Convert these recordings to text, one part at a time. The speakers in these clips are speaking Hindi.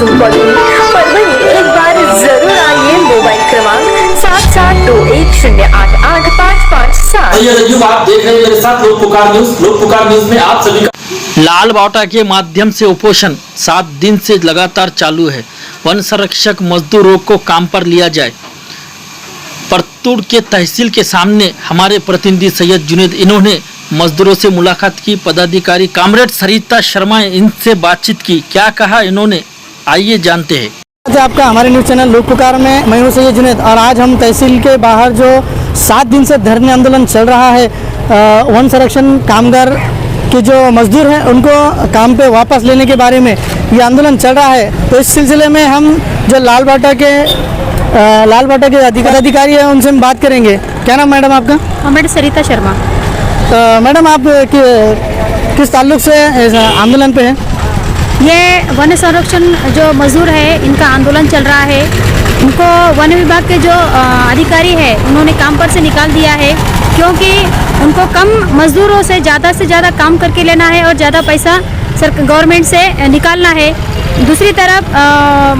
मासूम पड़ोगी, पर वही एक बार जरूर आइए। मोबाइल क्रमांक 7721088557। युग आप देख रहे हैं मेरे साथ लोक पुकार न्यूज। लोक पुकार न्यूज में आप सभी का लाल बावटा के माध्यम से उपोषण 7 दिन से लगातार चालू है। वन संरक्षक मजदूरों को काम पर लिया जाए। परतूड़ के तहसील के सामने हमारे प्रतिनिधि सैयद जुनेद इन्होंने मजदूरों से मुलाकात की। पदाधिकारी कामरेड सरिता शर्मा इनसे बातचीत की। क्या कहा इन्होंने, आइए जानते हैं। आज आपका हमारे न्यूज़ चैनल लोक पुकार में मैं हूं सैयद जुनेद और आज हम तहसील के बाहर जो 7 दिन से धरने आंदोलन चल रहा है, वन संरक्षण कामगार के जो मजदूर हैं उनको काम पे वापस लेने के बारे में ये आंदोलन चल रहा है। तो इस सिलसिले में हम जो लाल बाटा के अधिकारी हैं उनसे हम बात करेंगे। क्या नाम मैडम आपका? कामरेड सरिता शर्मा। मैडम आप किस ताल्लुक से आंदोलन पे हैं? ये वन संरक्षण जो मजदूर है इनका आंदोलन चल रहा है। उनको वन विभाग के जो अधिकारी है उन्होंने काम पर से निकाल दिया है, क्योंकि उनको कम मजदूरों से ज़्यादा काम करके लेना है और ज़्यादा पैसा गवर्नमेंट से निकालना है। दूसरी तरफ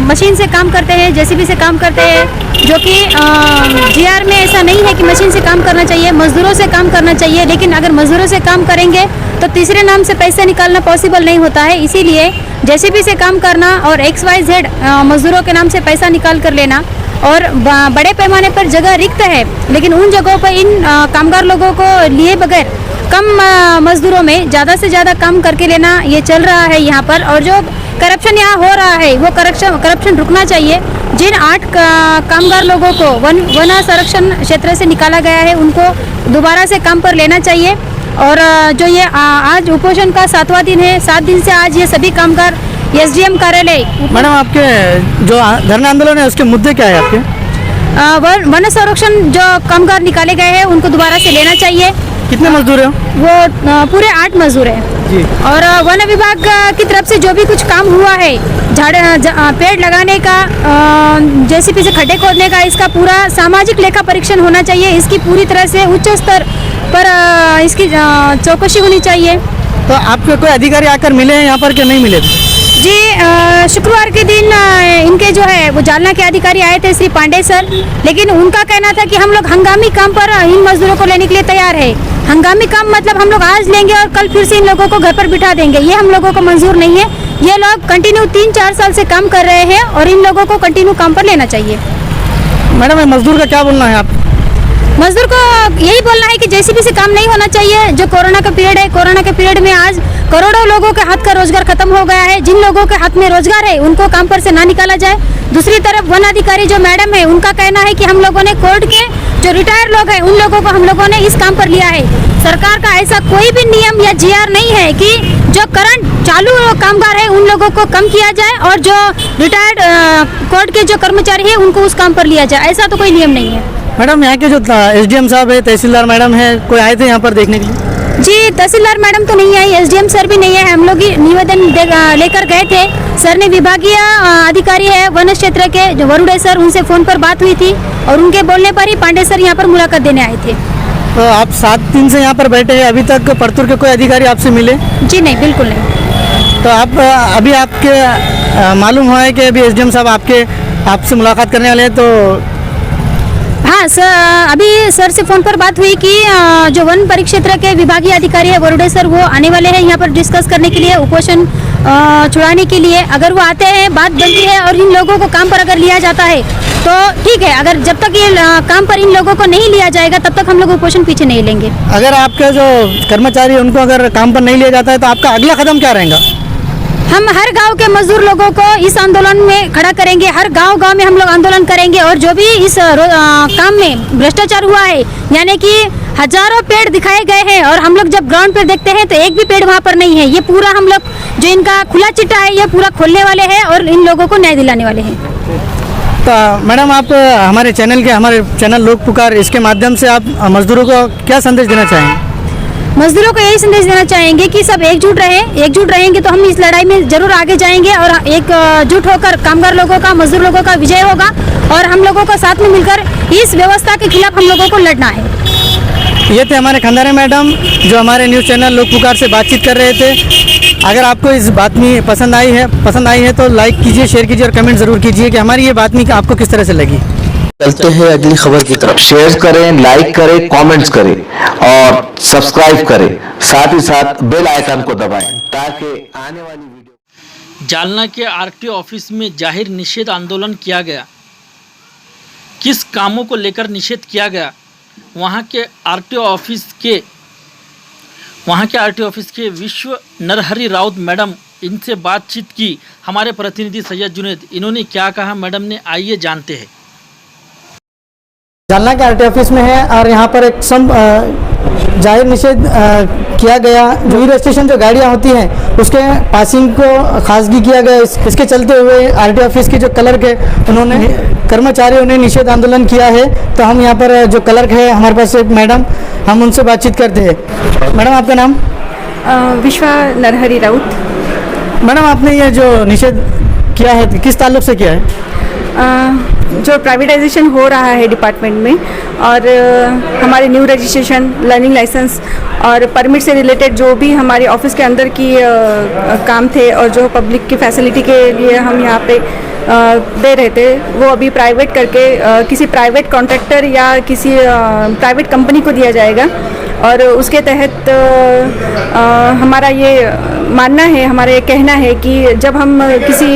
मशीन से काम करते हैं, जेसीबी से काम करते हैं, जो कि जीआर में ऐसा नहीं है कि मशीन से काम करना चाहिए, मजदूरों से काम करना चाहिए। लेकिन अगर मजदूरों से काम करेंगे तो तीसरे नाम से पैसे निकालना पॉसिबल नहीं होता है। इसीलिए जेसीबी से काम करना और XYZ मजदूरों के नाम से पैसा निकाल कर लेना और बड़े पैमाने पर जगह रिक्त है, लेकिन उन जगहों पर इन कामगार लोगों को लिए बगैर कम मजदूरों में ज़्यादा से ज़्यादा काम करके लेना ये चल रहा है यहाँ पर। और जो करप्शन यहाँ हो रहा है वो करप्शन रुकना चाहिए। जिन 8 कामगार लोगों को वन संरक्षण क्षेत्र से निकाला गया है उनको दोबारा से काम पर लेना चाहिए। और जो ये आज उपोषण का 7वां दिन है, 7 दिन से आज ये सभी कामगार SDM कार्यालय। मैडम आपके जो धरना आंदोलन है उसके मुद्दे क्या है आपके? वन संरक्षण जो कामगार निकाले गए हैं उनको दोबारा से लेना चाहिए। कितने मजदूर हैं वो? पूरे 8 मजदूर हैं जी। और वन विभाग की तरफ से जो भी कुछ काम हुआ है, पेड़ लगाने का, जेसीबी से खड्डे खोदने का, इसका पूरा सामाजिक लेखा परीक्षण होना चाहिए। इसकी पूरी तरह से उच्च स्तर पर इसकी चौकसी होनी चाहिए। तो आपके कोई अधिकारी आकर मिले हैं यहाँ पर कि नहीं मिले? जी, शुक्रवार के दिन इनके जो है वो जालना के अधिकारी आए थे, श्री पांडे सर। लेकिन उनका कहना था कि हम लोग हंगामी काम पर इन मजदूरों को लेने के लिए तैयार है। हंगामी काम मतलब हम लोग आज लेंगे और कल फिर से इन लोगों को घर पर बिठा देंगे, ये हम लोगों को मंजूर नहीं है। ये लोग कंटिन्यू 3-4 साल से काम कर रहे हैं और इन लोगों को कंटिन्यू काम पर लेना चाहिए। मैडम मजदूर का क्या बोलना है आप? मजदूर को यही बोलना है कि जेसीबी से काम नहीं होना चाहिए। जो कोरोना का पीरियड है, कोरोना के पीरियड में आज करोड़ों लोगों के हाथ का रोजगार खत्म हो गया है। जिन लोगों के हाथ में रोजगार है उनको काम पर से ना निकाला जाए। दूसरी तरफ वन अधिकारी जो मैडम है उनका कहना है कि हम लोगों ने कोर्ट के जो रिटायर्ड लोग हैं उन लोगों को हम लोगों ने इस काम पर लिया है। सरकार का ऐसा कोई भी नियम या GR नहीं है कि जो करंट चालू कामगार है उन लोगों को कम किया जाए और जो रिटायर्ड कोर्ट के जो कर्मचारी है उनको उस काम पर लिया जाए, ऐसा तो कोई नियम नहीं है। मैडम यहाँ के जो SDM साहब है, तहसीलदार मैडम है, कोई आए थे यहाँ पर देखने के लिए? जी, तहसीलदार मैडम तो नहीं आई, SDM सर भी नहीं है। हम लोग ही निवेदन लेकर गए थे। सर ने विभागीय अधिकारी है वन क्षेत्र के जो वरुड़े सर, उनसे फ़ोन पर बात हुई थी और उनके बोलने पर ही पांडे सर यहाँ पर मुलाकात देने आए थे। तो आप 7 दिन से यहाँ पर बैठे हैं, अभी तक परतूर के कोई अधिकारी आपसे मिले? जी नहीं, बिल्कुल नहीं। तो आप अभी आपके मालूम हुआ है कि अभी SDM साहब आपसे मुलाकात करने वाले हैं? तो हाँ सर, अभी सर से फ़ोन पर बात हुई कि जो वन परिक्षेत्र के विभागीय अधिकारी है वरुड़े सर, वो आने वाले हैं यहाँ पर डिस्कस करने के लिए, उपोषण छुड़ाने के लिए। अगर वो आते हैं, बात बनती है और इन लोगों को काम पर अगर लिया जाता है तो ठीक है। अगर जब तक ये काम पर इन लोगों को नहीं लिया जाएगा तब तक हम लोग उपोषण पीछे नहीं लेंगे। अगर आपके जो कर्मचारी उनको अगर काम पर नहीं लिया जाता है तो आपका अगला कदम क्या रहेगा? हम हर गांव के मजदूर लोगों को इस आंदोलन में खड़ा करेंगे। हर गांव में हम लोग आंदोलन करेंगे और जो भी इस काम में भ्रष्टाचार हुआ है, यानी कि हजारों पेड़ दिखाए गए हैं और हम लोग जब ग्राउंड पर देखते हैं तो एक भी पेड़ वहां पर नहीं है। ये पूरा हम लोग जो इनका खुला चिट्ठा है ये पूरा खोलने वाले हैं और इन लोगों को न्याय दिलाने वाले हैं। तो मैडम आप हमारे चैनल लोक पुकार, इसके माध्यम से आप मजदूरों को क्या संदेश देना चाहेंगे? मजदूरों को यही संदेश देना चाहेंगे कि सब एकजुट रहेंगे तो हम इस लड़ाई में जरूर आगे जाएंगे और एकजुट होकर कामगार लोगों का, मजदूर लोगों का विजय होगा और हम लोगों को साथ में मिलकर इस व्यवस्था के खिलाफ हम लोगों को लड़ना है। ये थे हमारे खंडारे मैडम जो हमारे न्यूज़ चैनल लोक पुकार से बातचीत कर रहे थे। अगर आपको इस बातमी पसंद आई है तो लाइक कीजिए, शेयर कीजिए और कमेंट ज़रूर कीजिए कि हमारी ये बातमी आपको किस तरह से लगी। चलते हैं अगली खबर की तरफ। शेयर करें, लाइक करें, कमेंट्स करें और सब्सक्राइब करें, साथ ही साथ बेल आइकन को दबाएं ताकि आने वाली वीडियो। जालना के आरटीओ ऑफिस में जाहिर निषेध आंदोलन किया गया। किस कामों को लेकर निषेध किया गया, वहाँ के आरटीओ ऑफिस के विश्व नरहरि राउत मैडम, इनसे बातचीत की हमारे प्रतिनिधि सैयद जुनैद। इन्होंने क्या कहा मैडम ने, आइए जानते हैं। जालना के आरटीओ ऑफिस में है और यहाँ पर एक जाहिर निषेध किया गया। जो रजिस्ट्रेशन जो गाड़ियाँ होती हैं उसके पासिंग को खासगी किया गया। इसके चलते हुए आरटीओ ऑफिस के जो क्लर्क है उन्होंने कर्मचारियों ने निषेध आंदोलन किया है। तो हम यहाँ पर जो क्लर्क है हमारे पास एक मैडम, हम उनसे बातचीत करते हैं। मैडम आपका नाम? विश्वा नरहरि राउत। मैडम आपने ये जो निषेध किया है किस ताल्लुक से किया है? जो प्राइवेटाइजेशन हो रहा है डिपार्टमेंट में और हमारे न्यू रजिस्ट्रेशन, लर्निंग लाइसेंस और परमिट से रिलेटेड जो भी हमारे ऑफिस के अंदर की काम थे और जो पब्लिक की फैसिलिटी के लिए हम यहाँ पे दे रहे थे, वो अभी प्राइवेट करके किसी प्राइवेट कॉन्ट्रैक्टर या किसी प्राइवेट कंपनी को दिया जाएगा। और उसके तहत हमारा ये मानना है, हमारा ये कहना है कि जब हम किसी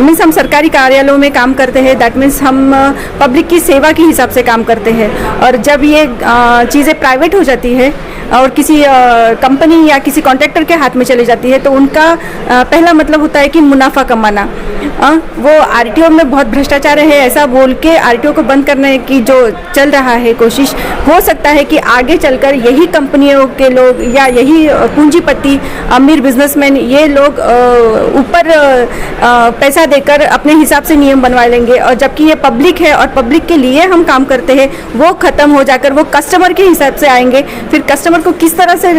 मीन्स हम सरकारी कार्यालयों में काम करते हैं, दैट मीन्स हम पब्लिक की सेवा के हिसाब से काम करते हैं। और जब ये चीज़ें प्राइवेट हो जाती है और किसी कंपनी या किसी कॉन्ट्रैक्टर के हाथ में चली जाती है तो उनका पहला मतलब होता है कि मुनाफा कमाना। वो आरटीओ में बहुत भ्रष्टाचार है ऐसा बोल के आरटीओ को बंद करने की जो चल रहा है कोशिश, हो सकता है कि आगे चलकर यही कंपनियों के लोग या यही पूंजीपति अमीर बिजनेसमैन ये लोग ऊपर पैसा देकर अपने हिसाब से नियम बनवा लेंगे। और जबकि ये पब्लिक है और पब्लिक के लिए हम काम करते हैं, वो ख़त्म हो जाकर वो कस्टमर के हिसाब से आएंगे। फिर कस्टमर को किस तरह से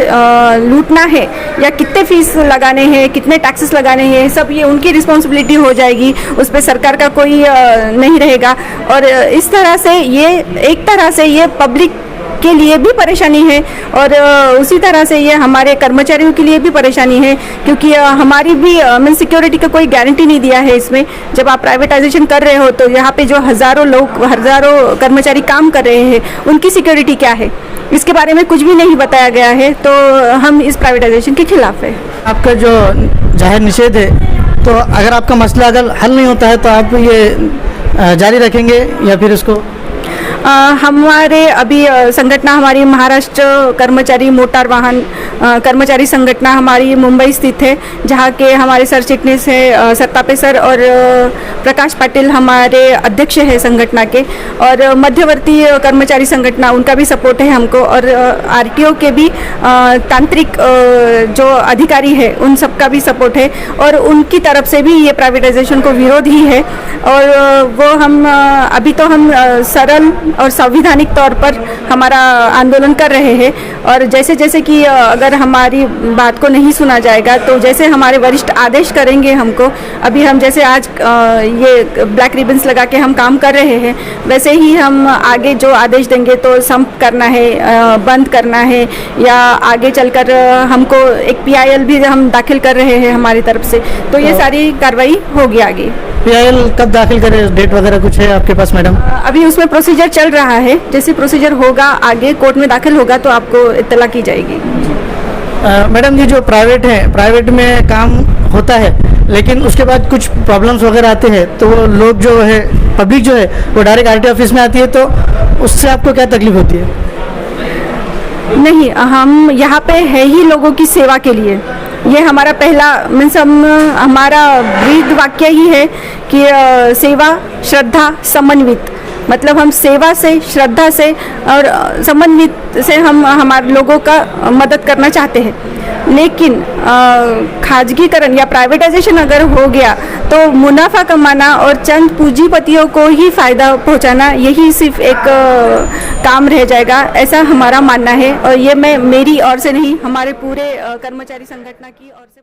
लूटना है या कितने फीस लगाने हैं, कितने टैक्सेस लगाने हैं, सब ये उनकी रिस्पॉन्सिबिलिटी हो जाएगी। उस पर सरकार का कोई नहीं रहेगा। और इस तरह से ये एक तरह से ये पब्लिक के लिए भी परेशानी है और उसी तरह से ये हमारे कर्मचारियों के लिए भी परेशानी है, क्योंकि हमारी भी मीन सिक्योरिटी का कोई गारंटी नहीं दिया है इसमें। जब आप प्राइवेटाइजेशन कर रहे हो तो यहाँ पे जो हज़ारों कर्मचारी काम कर रहे हैं, उनकी सिक्योरिटी क्या है, इसके बारे में कुछ भी नहीं बताया गया है। तो हम इस प्राइवेटाइजेशन के खिलाफ है। आपका जो जाहिर निषेध है, तो अगर आपका मसला अगर हल नहीं होता है तो आप ये जारी रखेंगे या फिर उसको? हमारे अभी संगठना हमारी महाराष्ट्र कर्मचारी मोटार वाहन कर्मचारी संगठना हमारी मुंबई स्थित है, जहाँ के हमारे सर चिटनीस है सत्तापे सर और प्रकाश पाटिल हमारे अध्यक्ष है संगठना के। और मध्यवर्ती कर्मचारी संगठना उनका भी सपोर्ट है हमको। और आरटीओ के भी तांत्रिक जो अधिकारी है उन सब का भी सपोर्ट है और उनकी तरफ से भी ये प्राइवेटाइजेशन को विरोध ही है। और वो हम अभी तो हम सरल और संवैधानिक तौर पर हमारा आंदोलन कर रहे हैं। और जैसे जैसे कि अगर हमारी बात को नहीं सुना जाएगा तो जैसे हमारे वरिष्ठ आदेश करेंगे हमको, अभी हम जैसे आज ये ब्लैक रिबन्स लगा के हम काम कर रहे हैं, वैसे ही हम आगे जो आदेश देंगे तो संप करना है, बंद करना है, या आगे चलकर हमको एक PIL भी हम दाखिल कर रहे हैं हमारी तरफ से। तो ये सारी कार्रवाई होगी आगे। PIL कब दाखिल करें, डेट वगैरह कुछ है आपके पास मैडम? अभी उसमें प्रोसीजर चल रहा है, जैसे प्रोसीजर होगा आगे कोर्ट में दाखिल होगा तो आपको इत्तला की जाएगी। मैडम जी, जो प्राइवेट है, प्राइवेट में काम होता है लेकिन उसके बाद कुछ प्रॉब्लम्स वगैरह आते हैं तो वो लोग जो है, पब्लिक जो है वो डायरेक्ट आरटीओ ऑफिस में आती है, तो उससे आपको क्या तकलीफ होती है? नहीं, हम यहाँ पे है ही लोगों की सेवा के लिए। ये हमारा पहला मीन्स हमारा ब्रीद वाक्य ही है कि सेवा श्रद्धा समन्वित, मतलब हम सेवा से, श्रद्धा से और समन्वित से हम हमारे लोगों का मदद करना चाहते हैं। लेकिन खाजगीकरण या प्राइवेटाइजेशन अगर हो गया तो मुनाफा कमाना और चंद पूंजीपतियों को ही फ़ायदा पहुंचाना यही सिर्फ एक काम रह जाएगा, ऐसा हमारा मानना है। और ये मैं मेरी ओर से नहीं, हमारे पूरे कर्मचारी संगठन की ओर से